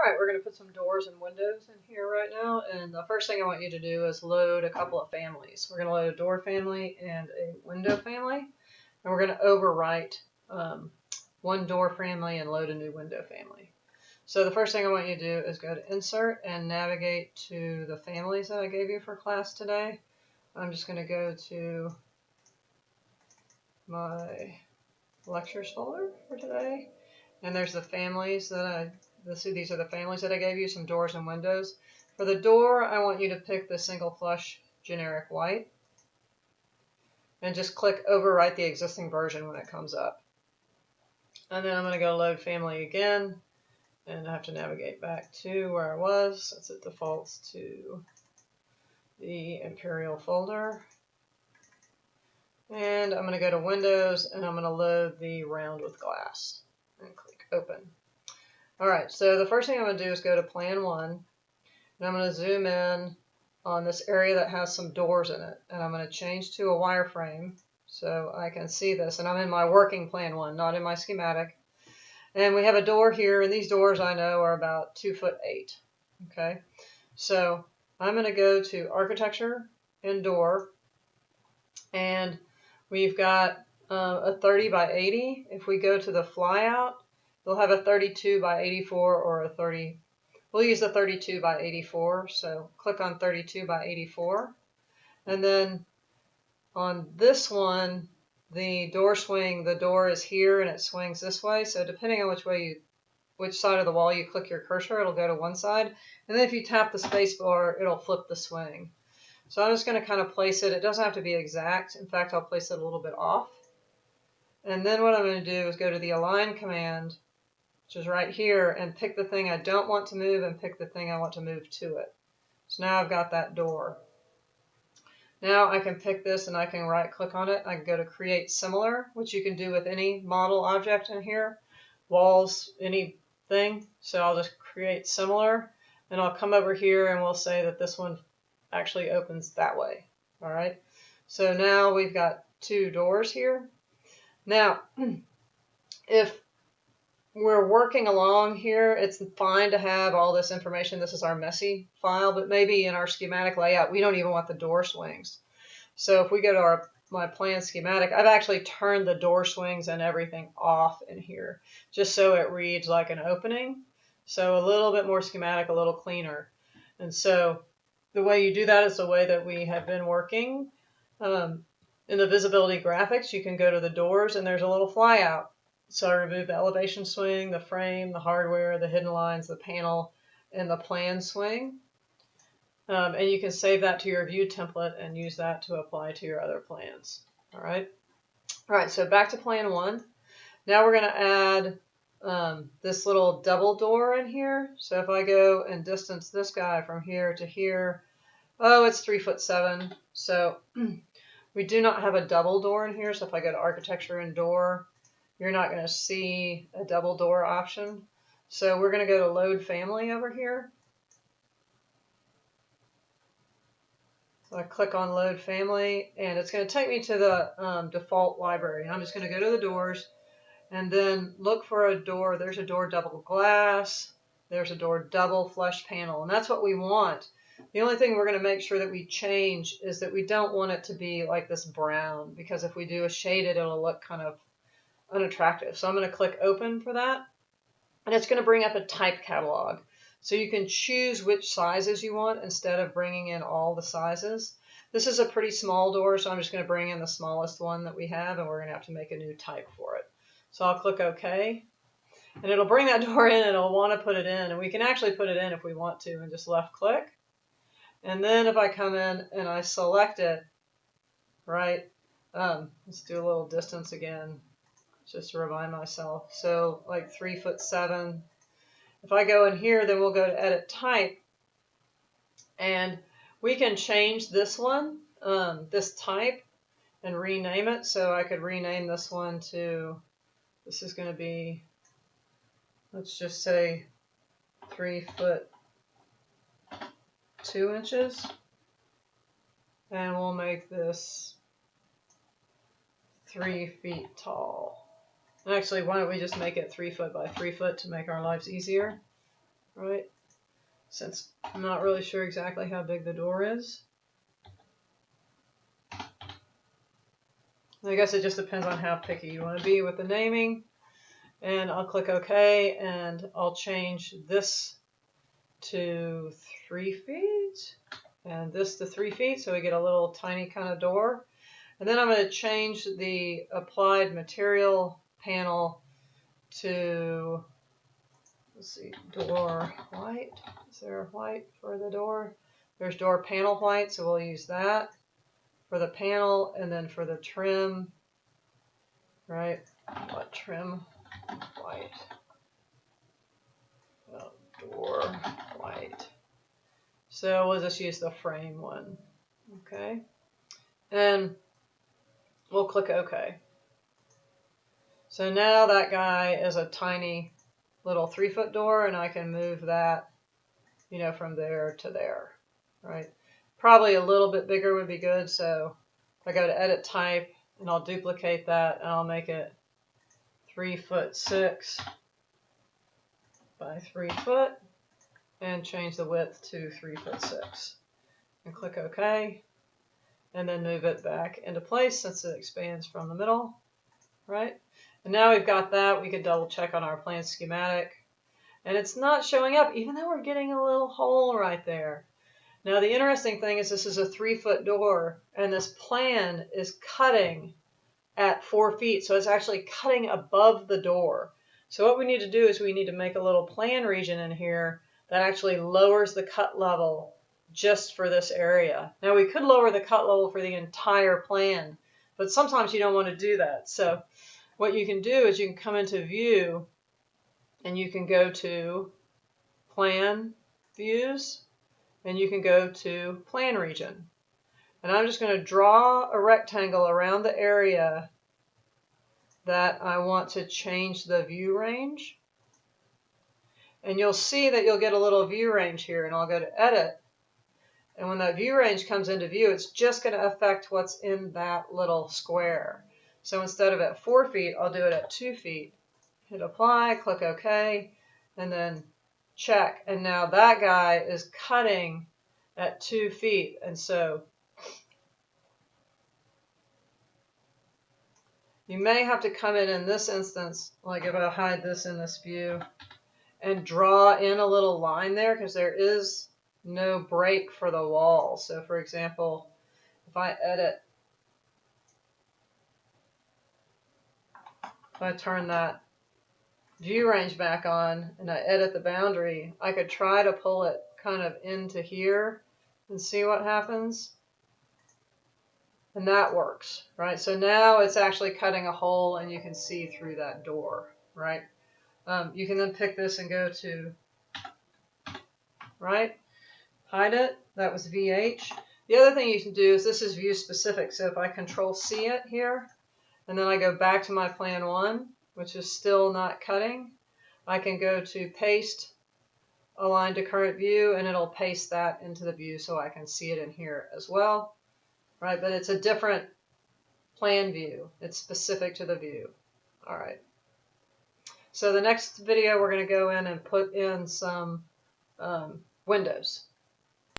Alright, we're going to put some doors and windows in here right now, and the first thing I want you to do is load a couple of families. We're going to load a door family and a window family, and we're going to overwrite one door family and load a new window family. So the first thing I want you to do is go to Insert and navigate to the families that I gave you for class today. I'm just going to go to my lectures folder for today, and there's the families that these are the families that I gave you, some doors and windows. For the door, I want you to pick the single flush generic white and just click overwrite the existing version when it comes up. And then I'm going to go load family again, and I have to navigate back to where I was since it defaults to the Imperial folder. And I'm going to go to Windows, and I'm going to load the round with glass and click Open. Alright, so the first thing I'm going to do is go to Plan 1, and I'm going to zoom in on this area that has some doors in it, and I'm going to change to a wireframe so I can see this, and I'm in my working Plan 1, not in my schematic. And we have a door here, and these doors I know are about 2'8". Okay, so I'm going to go to Architecture and Door, and we've got a 30 by 80. If we go to the flyout, they'll have a 32 by 84 or a 30. We'll use the 32 by 84. So click on 32 by 84. And then on this one, the door swing, the door is here and it swings this way. So depending on which side of the wall you click your cursor, it'll go to one side. And then if you tap the space bar, it'll flip the swing. So I'm just going to kind of place it. It doesn't have to be exact. In fact, I'll place it a little bit off. And then what I'm going to do is go to the Align command, which is right here, and pick the thing I don't want to move and pick the thing I want to move to it. So now I've got that door. Now I can pick this and I can right click on it. I can go to Create Similar, which you can do with any model object in here, walls, anything. So I'll just create Similar, and I'll come over here and we'll say that this one actually opens that way. All right. So now we've got two doors here. Now, if we're working along here, it's fine to have all this information. This is our messy file, but maybe in our schematic layout, we don't even want the door swings. So if we go to my plan schematic, I've actually turned the door swings and everything off in here, just so it reads like an opening. So a little bit more schematic, a little cleaner. And so the way you do that is the way that we have been working. In the visibility graphics, you can go to the doors and there's a little flyout. So I remove the elevation swing, the frame, the hardware, the hidden lines, the panel, and the plan swing. And you can save that to your view template and use that to apply to your other plans. All right. All right, so back to Plan 1. Now we're going to add this little double door in here. So if I go and distance this guy from here to here, oh, it's 3'7". So we do not have a double door in here. So if I go to Architecture and Door, you're not going to see a double door option. So we're going to go to Load Family over here. So I click on Load Family, and it's going to take me to the default library. I'm just going to go to the doors and then look for a door. There's a door double glass. There's a door double flush panel, and that's what we want. The only thing we're going to make sure that we change is that we don't want it to be like this brown, because if we do a shaded, it'll look kind of unattractive. So I'm going to click Open for that, and it's going to bring up a type catalog. So you can choose which sizes you want instead of bringing in all the sizes. This is a pretty small door, so I'm just going to bring in the smallest one that we have, and we're going to have to make a new type for it. So I'll click OK, and it'll bring that door in, and it'll want to put it in, and we can actually put it in if we want to, and just left click. And then if I come in and I select it, right, let's do a little distance again, just to remind myself. So like 3'7". If I go in here, then we'll go to Edit Type, and we can change this one, this type, and rename it. So I could rename this one to, this is going to be, let's just say 3'2". And we'll make this 3 feet tall. Actually, why don't we just make it 3 foot by 3 foot to make our lives easier? right? Since I'm not really sure exactly how big the door is. I guess it just depends on how picky you want to be with the naming. And I'll click OK, and I'll change this to 3 feet and this to 3 feet, so we get a little tiny kind of door. And then I'm going to change the applied material panel to, let's see, door white. Is there a white for the door? There's door panel white, so we'll use that for the panel. And then for the trim, right, what trim? White. Door white. So we'll just use the frame one. Okay. And we'll click OK. So now that guy is a tiny little 3-foot door, and I can move that, you know, from there to there, right? Probably a little bit bigger would be good. So if I go to Edit Type, and I'll duplicate that, and I'll make it 3'6" by 3 foot, and change the width to 3'6", and click OK, and then move it back into place since it expands from the middle, right? And now we've got that. We can double check on our plan schematic, and it's not showing up even though we're getting a little hole right there. Now the interesting thing is this is a 3-foot door, and this plan is cutting at 4 feet, so it's actually cutting above the door. So what we need to do is we need to make a little plan region in here that actually lowers the cut level just for this area. Now we could lower the cut level for the entire plan, but sometimes you don't want to do that. So what you can do is you can come into View, and you can go to Plan Views, and you can go to Plan Region. And I'm just going to draw a rectangle around the area that I want to change the view range. And you'll see that you'll get a little view range here, and I'll go to Edit. And when that view range comes into view, it's just going to affect what's in that little square. So instead of at 4 feet, I'll do it at 2 feet. Hit Apply, click OK, and then check. And now that guy is cutting at 2 feet. And so you may have to come in this instance, like if I hide this in this view, and draw in a little line there, because there is no break for the wall. So for example, if I edit, if I turn that view range back on and I edit the boundary, I could try to pull it kind of into here and see what happens. And that works, right? So now it's actually cutting a hole, and you can see through that door, right? You can then pick this and go to, right? Hide it. That was VH. The other thing you can do is this is view specific. So if I Control C it here, and then I go back to my plan 1, which is still not cutting, I can go to Paste, Align to Current View, and it'll paste that into the view so I can see it in here as well, right? But it's a different plan view. It's specific to the view. All right. So the next video, we're going to go in and put in some windows.